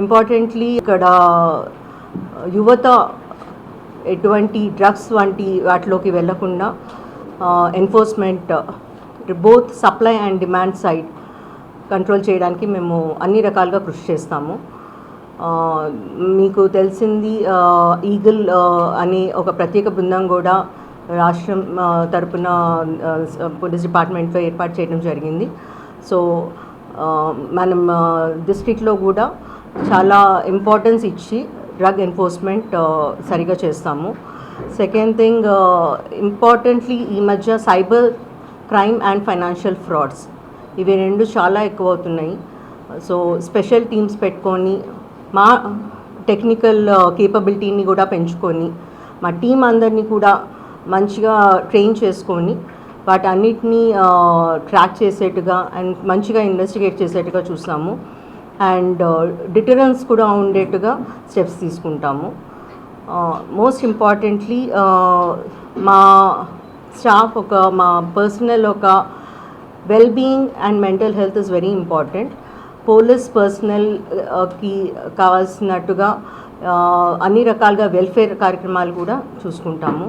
Importantly ఇక్కడ యువత ఎటువంటి డ్రగ్స్ వంటి వాటిలోకి వెళ్లకుండా enforcement both supply and demand side control చేయడానికి మేము అన్ని రకాలుగా కృషి చేస్తాము. మీకు తెలిసింది ఈగల్ అనే ఒక ప్రత్యేక బృందం కూడా రాష్ట్రం తరపున పోలీస్ డిపార్ట్మెంట్లో ఏర్పాటు చేయడం జరిగింది. సో మనం డిస్ట్రిక్ట్లో కూడా చాలా ఇంపార్టెన్స్ ఇచ్చి డ్రగ్ ఎన్ఫోర్స్మెంట్ సరిగా చేస్తాము. సెకండ్ థింగ్, ఇంపార్టెంట్లీ ఈ మధ్య cyber crime and financial frauds ఇవి రెండు చాలా ఎక్కువ అవుతున్నాయి. సో స్పెషల్ టీమ్స్ పెట్టుకొని మా టెక్నికల్ కేపబిలిటీని కూడా పెంచుకొని మా టీం అందరినీ కూడా మంచిగా ట్రైన్ చేసుకొని వాటన్నిటినీ ట్రాక్ చేసేట్టుగా అండ్ మంచిగా ఇన్వెస్టిగేట్ చేసేట్టుగా చూస్తాము. అండ్ డిటరెన్స్ కూడా ఉండేట్టుగా స్టెప్స్ తీసుకుంటాము. మోస్ట్ ఇంపార్టెంట్లీ మా స్టాఫ్ మా పర్సనల్ ఒక wellbeing and mental health is very important. Police పర్సనల్కి కావాల్సినట్టుగా అన్ని రకాలుగా వెల్ఫేర్ కార్యక్రమాలు కూడా చూసుకుంటాము.